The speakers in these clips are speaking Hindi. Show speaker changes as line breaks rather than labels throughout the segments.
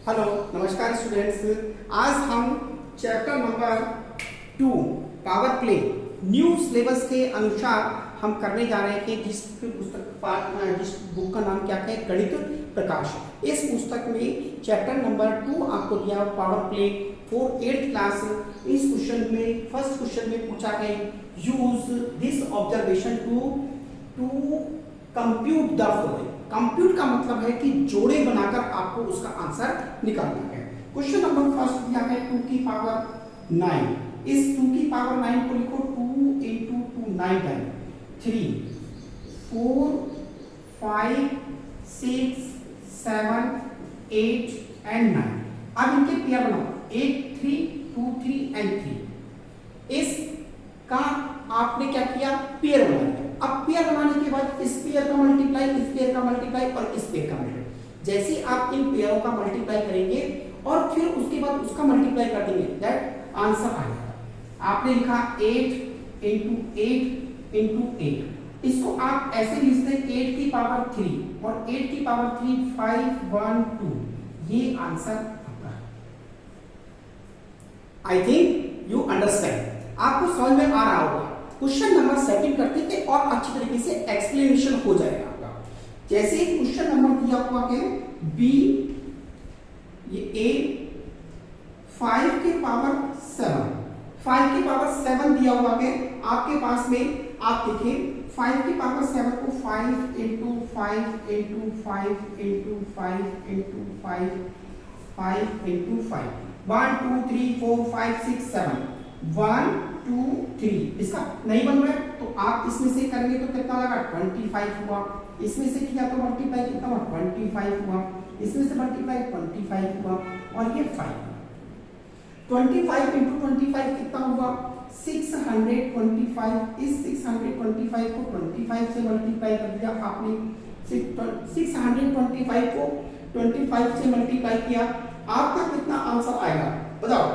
हेलो नमस्कार स्टूडेंट्स। आज हम chapter number 2 power play new syllabus के अनुसार हम करने जा रहे हैं कि जिस बुक का नाम क्या है, गणित प्रकाश। इस पुस्तक में चैप्टर नंबर 2 आपको दिया power play for 8th class. इस क्वेश्चन में फर्स्ट क्वेश्चन में पूछा है use this observation to compute the following. Compute का मतलब है कि जोड़े बनाकर आपको उसका आंसर निकालना है। क्वेश्चन नंबर फर्स्ट दिया है 2 की पावर 9। इस 2 की पावर 9 को लिखो 2 into 2 9 टाइम 3 4 5 6 7 8 and 9। अब इनके पेयर बनाओ 8 3 2 3 and 3। इसका आपने क्या किया, पेयर बना लिया। अब पेयर बनाने के बाद इस पेयर का मल्टीप्लाई, इस पेयर का मल्टीप्लाई और इस पेयर का मल्टीप्लाई। जैसे आप इन पेयरों का मल्टीप्लाई करेंगे और फिर उसके बाद उसका मल्टीप्लाई कर देंगे, दैट आंसर आएगा। आपने लिखा 8 into 8 into 8। इसको आप ऐसे लिखते हैं 8 की पावर 3 और 8 की पावर 3 5 1 2। ये आंसर आपका है। आई थिंक यू अंडरस्टैंड, आपको समझ में आ रहा होगा। क्वेश्चन नंबर सेकंड करते हैं और अच्छी तरीके से एक्सप्लेनेशन हो जाएगा आपका। जैसे क्वेश्चन नंबर दिया हुआ है बी, ये ए 5 के पावर 7, 5 की पावर 7 दिया हुआ है आपके पास में। आप देखें 5 की पावर 7 को 5 into 5 into 5 into 5 into 5 5 into 5 1 2 3 4 5 6 7 1 2 3। इसका नहीं बन रहा है तो आप इसमें से करेंगे तो कितना लगा 25 हुआ। इसमें से किया तो मल्टीप्लाई कितना हुआ 25 हुआ। इसमें से मल्टीप्लाई 25 हुआ और ये 5। 25 into 25 कितना हुआ 625। इस 625 को 25 से मल्टीप्लाई कर दिया आपने। 625 को 25 से मल्टीप्लाई किया, आपका कितना आंसर आएगा बताओ।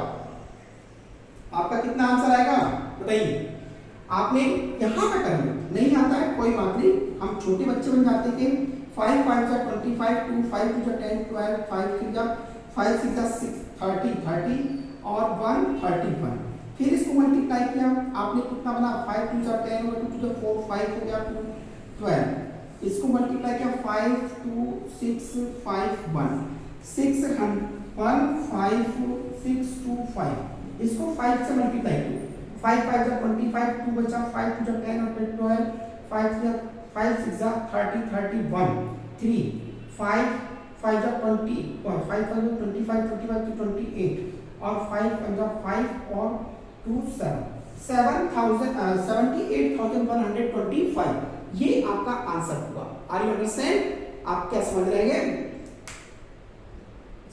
आपका कितना आंसर आएगा बताइए। आपने यहां पे करना नहीं आता है कोई बात नहीं, हम छोटे बच्चे बन जाते थे। 5 5 जा 25, 2 5 2 जा 10 12, 5 3 जा 5 6 जा 6 30 30 और 1 31। फिर इसको मल्टीप्लाई किया, आपने कितना बना 5 2 जा 10 और 2 जा 4 5 हो गया 2 12। इसको मल्टीप्लाई किया 5 2 6 5 1 6 1 5 6 2 5। इसको 5 से मल्टीप्लाई किया 5 5 जा 25, 2 बचा 5 2 जा 10 और 12 5 6 जा 30 31 3 5 5 जा 20 और 5 5 जा 25 25 to 28 और 5 5 जा 5 और 2 7 78,125। ये आपका आंसर हुआ। Are you understand? आप क्या समझ रहे हैं?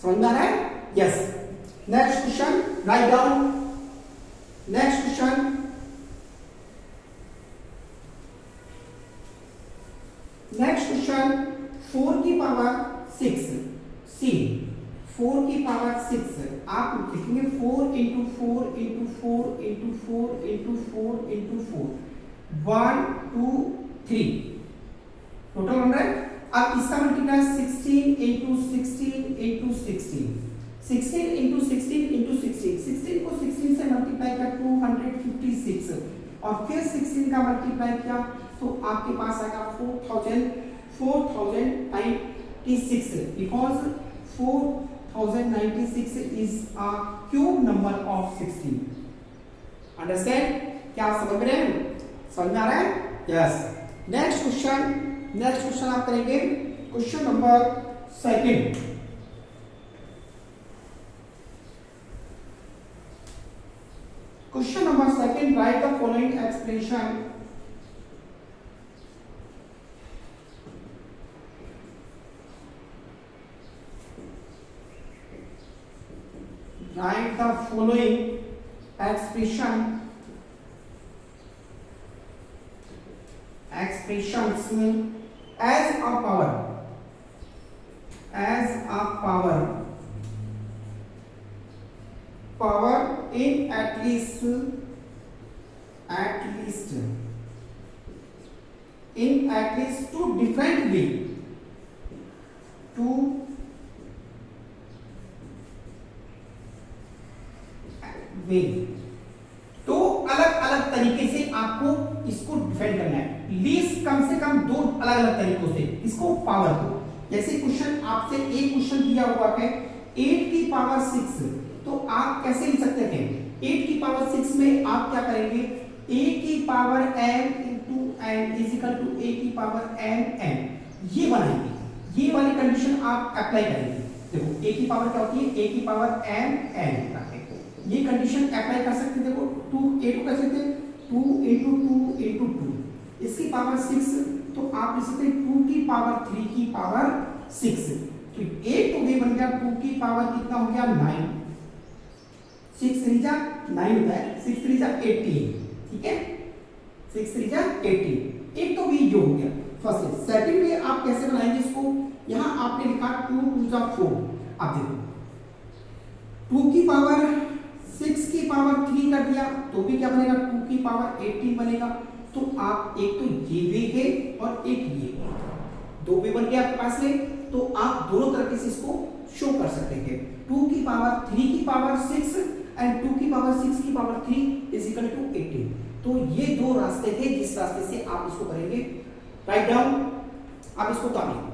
समझ में आ रहा है? Yes. Next question right down. Next question next question 4 की पावर 6 सी 4 की पावर 6 आप लिखेंगे 4 into 4 into 4 into 4 into 4 into 4 1 2 3 total बन रहा है। अब इसका multiply 16 into 16 into 16 16 into 16 into 16 16 को 16 से मल्टीप्लाई कर 256 और फिर 16 का मल्टीप्लाई किया तो आपके पास आएगा 4096 because 4096 is a cube number of 16। Understand? क्या आप समझ रहे हैं? समझ में आ रहा है? यस। नेक्स्ट क्वेश्चन आप करेंगे question number second. Question number second, write the following expression. Write the following expressions as a power in at least two different way, two वे। तो अलग अलग तरीके से आपको इसको डिफाइन करना है, लीस्ट कम से कम 2 अलग अलग तरीकों से इसको पावर को। जैसे क्वेश्चन आपसे एक क्वेश्चन दिया हुआ है 8 की पावर 6, तो आप कैसे लिख सकते हैं? 8 की पावर 6 में आप क्या करेंगे? a की power m into n is equal to a की पावर m n, ये बनाएंगे। ये वाली कंडीशन आप अप्लाई करेंगे। देखो a की पावर क्या होती है? a की पावर m n होता है। ये कंडीशन अप्लाई कर सकते हैं। देखो 2 a को कैसे लिखते हैं? 2 इंटू 2 इंटू 2, इसकी पावर 6, तो आप लिख सकते हैं 2 की पावर 3 की पावर 6। तो एक तो ये बन गया 2 की पावर कितना हो गया? 9, 6 3 जा 9 होता है, 6 3 जा 18, ठीक है, 6 3 जा 18। एक तो भी जो हो गया फर्स्ट है। सेकंड में आप कैसे बनाएंगे इसको? यहां आपने लिखा 2 2 जा 4। आप देखो 2 की पावर 6 की पावर 3 कर दिया तो भी क्या बनेगा? 2 की पावर 18 बनेगा। तो आप एक तो ये वे है और एक ये, 2 वे बन गया आपके पास में। तो आप दोनों तरीके से इसको शो कर सकते हैं। 2 की पावर 3 की पावर 6 एंड 2 की पावर 6 की पावर 3 इज इक्वल टू 18। तो ये 2 रास्ते थे जिस रास्ते से आप इसको करेंगे। राइट डाउन, आप इसको तालिए।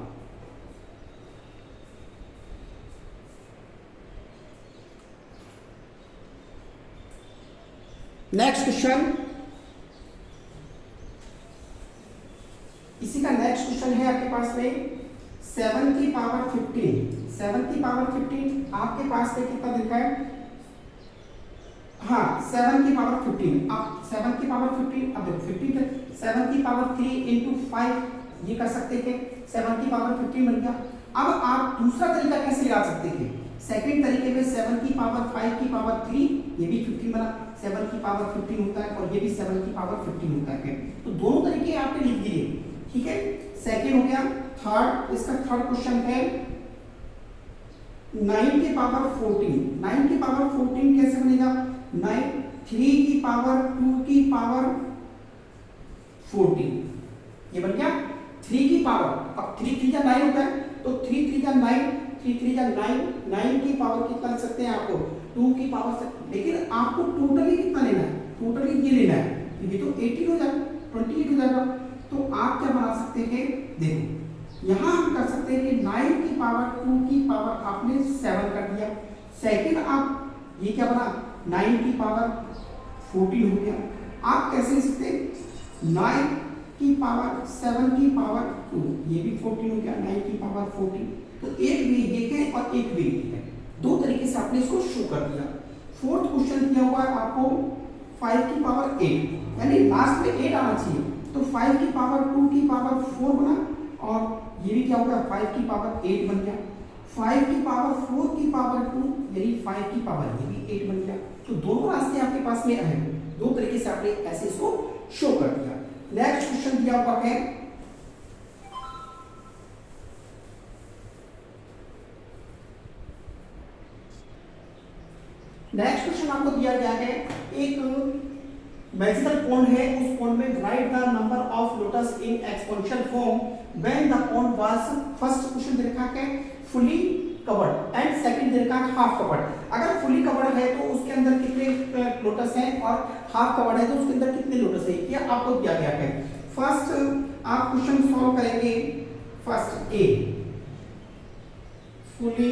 नेक्स्ट क्वेश्चन, इसी का नेक्स्ट क्वेश्चन है आपके पास में 7 की पावर 15। 7 की पावर 15 आपके पास में कितना देखा है? हाँ 7 की पावर 15। आप 7 की पावर 15, अब देखो 15 है, 7 की पावर 3 इंटू 5 ये कर सकते थे, 7 की पावर 15 बन गया। अब आप दूसरा तरीका कैसे लगा सकते थे? सेकंड तरीके में 7 की पावर 5 की पावर 3, ये भी 15 बना, 7 की पावर 15 होता है और ये भी 7 की पावर 15 होता है। तो दोनों तरीके आपने लिख दिए, ठीक है। सेकंड हो गया। थर्ड, इसका थर्ड क्वेश्चन है 9 की पावर 14। 9 की पावर 14 कैसे बनेगा? 9 3 की पावर 2 की पावर 14, ये बन गया 3 की पावर। अब 3 3 जा 9 होता है, तो 3 3 जा 9, 3 3 जा 9, 9 की पावर कितना लिख सकते हैं आपको? 2 की पावर से। लेकिन आपको टोटली कितना लेना है? टोटली ये लेना है, ये तो 18 हो जाएगा, 28 हो जाएगा। तो आप क्या बना सकते हैं? देखो यहां हम कर सकते हैं कि 9 की पावर 2 की पावर आपने 7 कर दिया। सेकंड आप ये क्या बना? 9 की पावर 14 हो गया। आप कैसे लिख सकते हैं? 9 की पावर 7 की पावर 2, ये भी 14 हो गया, 9 की पावर 14। तो एक वे ये है और एक वे ये है, 2 तरीके से आपने इसको शो कर दिया। फोर्थ क्वेश्चन दिया हुआ है आपको 5 की पावर 8, यानी लास्ट में 8 आना चाहिए। तो 5 की पावर 2 की पावर 4 बना और ये भी क्या होगा? 5 की पावर 8 बन गया। 5 की पावर 4 की पावर 2 यानी 5 की पावर ये भी 8 बन गया। तो दोनों रास्ते आपके पास में आए, 2 तरीके से आपने ऐसे इसको शो कर दिया। नेक्स्ट क्वेश्चन दिया हुआ है नेक्स्ट क्वेश्चन आपको दिया गया है एक मैजिकल पॉन्ड है, उस पॉन्ड में write the number of lotus in exponential form when the pond was. First question दे रखा है फुली कवर्ड एंड सेकंड दे रखा है हाफ कवर्ड। अगर फुली कवर्ड है तो उसके अंदर कितने लोटस हैं और हाफ कवर्ड है तो उसके अंदर कितने लोटस है, ये आपको दिया गया है। फर्स्ट आप क्वेश्चन सॉल्व करेंगे। फर्स्ट ए फुली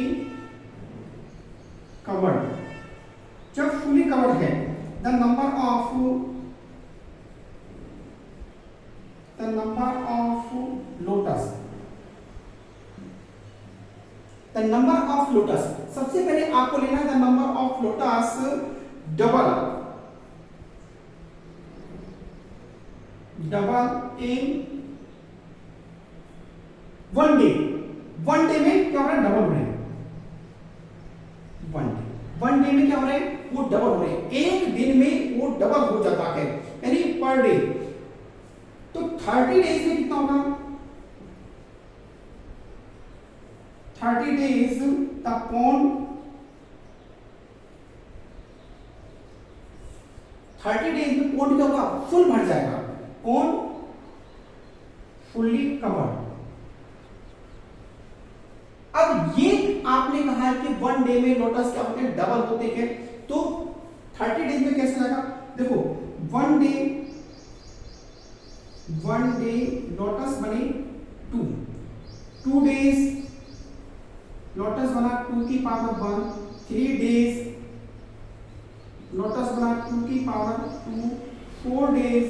कवर्ड, जब फुली कवर्ड है the number of lotus, the number of lotus, सबसे पहले आपको लेना है the number of lotus double in 1 day. 1 day में क्या हो रहा है? डबल हो रहे हैं। 1 डे में क्या हो रहे हैं? वो डबल हो रहे हैं। एक दिन में वो डबल हो जाता है, यानी पर डे। तो 30 डेज में कितना होगा? 30 डेज द पॉन्ड, 30 डेज में पॉन्ड क्या होगा? फुल भर जाएगा। Pond fully covered. अब ये आपने कहा है कि 1 डे में लोटस क्या होते हैं? डबल होते हैं। तो 30 डेज में कैसे जाएगा, देखो वन डे लोटस बने 2, 2 डेज लोटस बना 2 की पावर 1, 3 डेज लोटस बना 2 की पावर 2, 4 डेज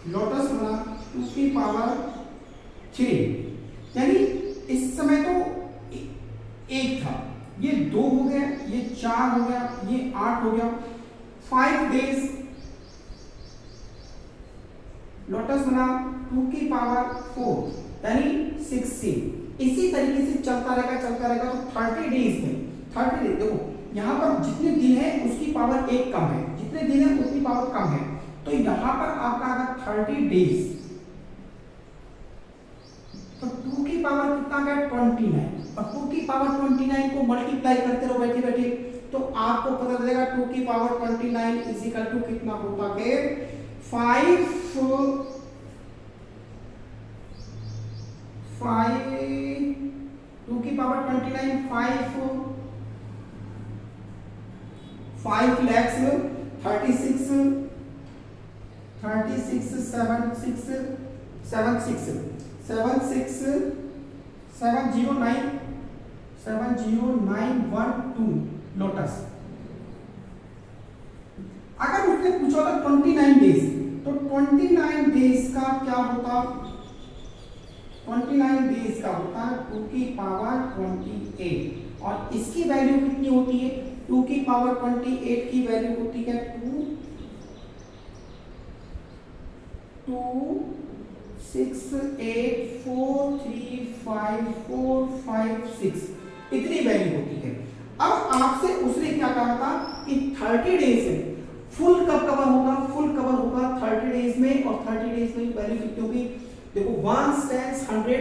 लोटस बना 2 की पावर 3। यानी इस समय तो 1 था, ये 2 हो गया, ये 4 हो गया, ये 8 हो गया। 5 डेज लोटस बना 2 की पावर 4 यानी 16। इसी तरीके से चलता रहेगा। तो 30 डेज में 30 डेज, देखो यहाँ पर जितने दिन है उसकी पावर 1 कम है, जितने दिन है उसकी पावर कम है, तो यहाँ पर आपका आएगा 30 डेज। तो 2 की पावर कितना गया 29, और 2 की पावर 29 को मल्टीप्लाई करते रहो बैठे बैठे, तो आपको पता चलेगा 2 की पावर 29 इज इक्वल टू कितना होता है 5 2 की पावर 29 5 lakhs 36 70912 लोटस। अगर उसने पूछा था 29 डेज, तो 29 डेज का क्या होता, 29 डेज का होता है 2 की पावर 28, और इसकी वैल्यू कितनी होती है 2 की पावर 28 की वैल्यू होती है 2 6 8 4 3 5 4 5 6 इतनी वैल्यू होती है। अब आपसे उसने क्या कहा था कि 30 डेज में फुल कब कवर होगा, फुल कवर होगा 30 डेज में, और 30 डेज में वैल्यू कितनी होगी, देखो 1 10 100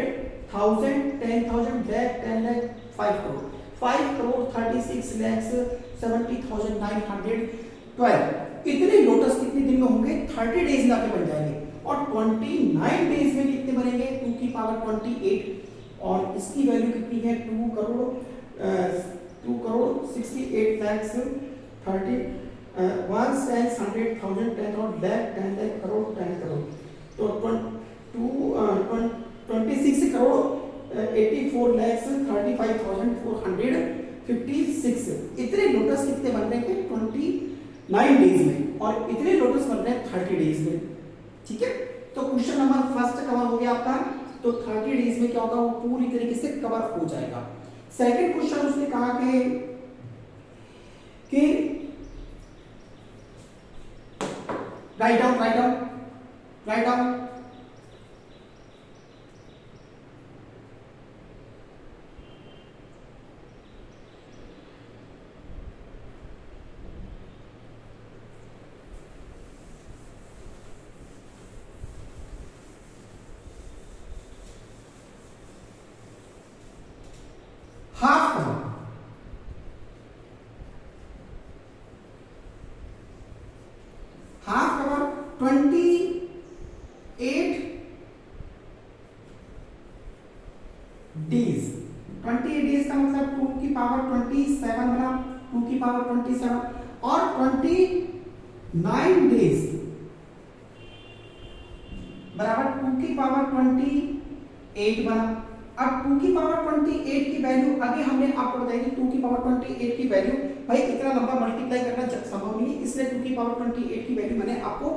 1000 10,000 lakh 10 lakh 5 crore 5 crore 36 lakhs 70,912। इतने लोटस कितने दिन में होंगे 30 डेज में आके बन जाएंगे, और 29 डेज में कितने बनेंगे 2 की पावर 28, और इसकी वैल्यू कितनी है 2 crore 68 lakhs 30 1 10 100 1000 10 lakh 10 lakh crore 10 crore, तो 26 करोड़ 84 lakhs 35,456। इतने लोटस कितने बन रहे हैं 29 डेज में, और इतने लोटस बन रहे हैं 30 डेज में। ठीक है, तो क्वेश्चन नंबर फर्स्ट कवर हो गया आपका। तो 30 डेज में क्या होगा, वो पूरी तरीके से कवर हो जाएगा। सेकंड क्वेश्चन उसने कहा कि write down half cover 28 days. 28 days का मतलब 2 की पावर 27 बना 2 की पावर 27, और 29 डेज बराबर 2 की पावर 28 बना। अब 2 की पावर 28 की वैल्यू अभी हमने आपको बताई थी, 2 की पावर 28 की वैल्यू भाई इतना लंबा मल्टीप्लाई करना संभव नहीं, इसलिए 2 की पावर 28 की वैल्यू मैंने आपको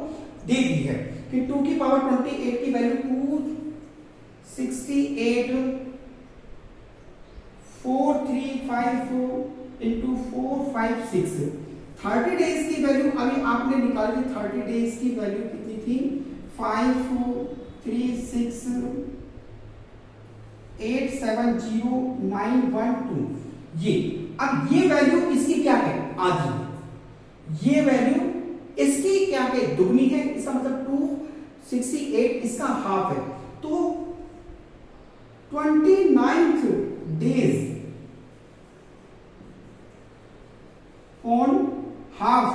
दे दी है कि 2 की पावर 28 की वैल्यू 268 4354 into 456। 30 डेज की वैल्यू अभी आपने निकाली, 30 डेज की वैल्यू कितनी थी 536870912। ये अब ये वैल्यू इसकी क्या है आधी, ये वैल्यू इसकी क्या है दुगनी है, इसका मतलब 268 इसका हाफ है। तो 29th days on half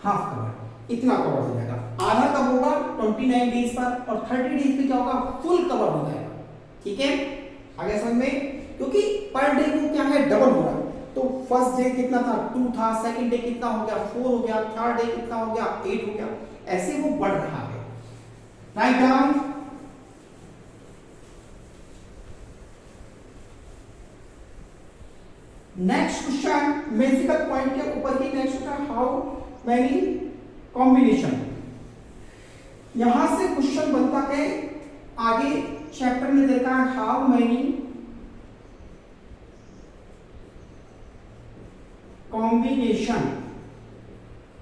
cover, इतना कवर हो जाएगा। आधा कब होगा 29 डेज पर, और 30 डेज पे क्या होगा फुल कवर हो जाएगा। ठीक है, आगे समझ में, क्योंकि पर डे को क्या है डबल हो रहा है। तो फर्स्ट डे कितना था 2 था, सेकंड डे कितना हो गया 4 हो गया, थर्ड डे कितना हो गया 8 हो गया, ऐसे वो बढ़ रहा है। Right down. Next question magical point के ऊपर ही next question, how many combination. यहां से क्वेश्चन बनता है, आगे चैप्टर में देखा है हाउ मैनी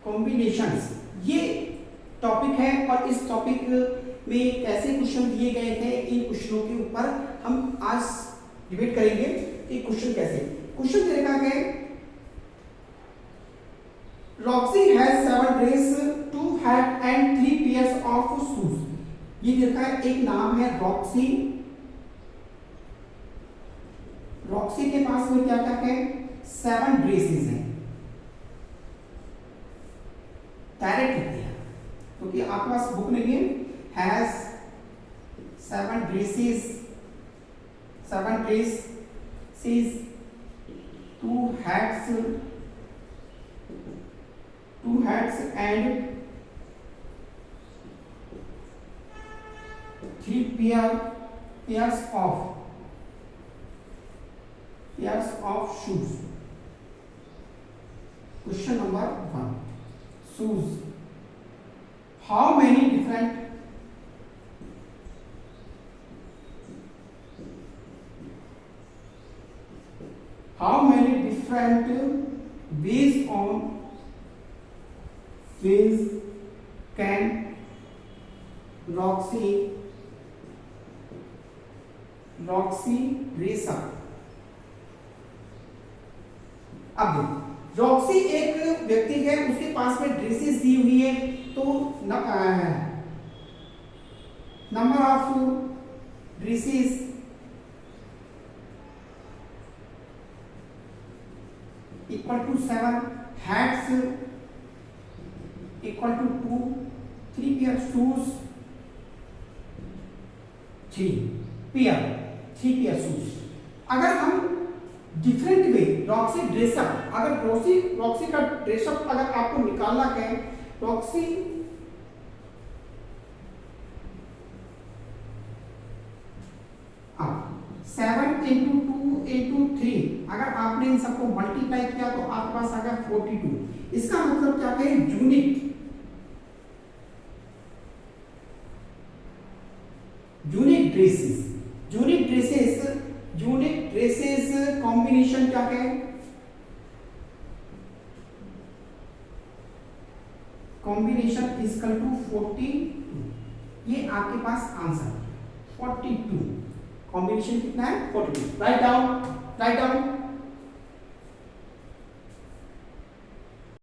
कॉम्बिनेशंस, ये टॉपिक है। और इस टॉपिक में कैसे क्वेश्चन दिए गए थे, इन क्वेश्चनों के ऊपर हम आज डिबेट करेंगे कि क्वेश्चन कैसे। क्वेश्चन देखा है, Roxy has 7 dress, 2 hat and 3 pairs of shoes. ये देखा है, एक नाम है रॉक्सी। रॉक्सी के पास में क्या क्या है 7 ड्रेसेस हैं। डायरेक्ट लिख दिया क्योंकि आपके पास बुक नहीं है। Has 7 dresses, 7 dresses, 2 hats and 3 pairs of shoes. Question number 1, shoes. How many different ways can Roxy dress up? अब रॉक्सी एक व्यक्ति है, उसके पास में ड्रेसेस दी हुई है, तो number of dresses equal to 7, hats equal to 2, 3 pair shoes, 3 pair shoes. अगर हम डिफरेंट वे रॉक्सी ड्रेसअप, अगर रॉक्सी का ड्रेसअप अगर आपको निकालना है, रॉक्सी 7 इंटू 2 इंटू 3, अगर आपने इन सबको मल्टीप्लाई किया तो आपके पास आ गया 42। इसका मतलब क्या है, यूनिक ड्रेसेस कॉम्बिनेशन क्या है, कॉम्बिनेशन इजकल टू 42। ये आपके पास आंसर 42, कॉम्बिनेशन कितना है 42। Write down.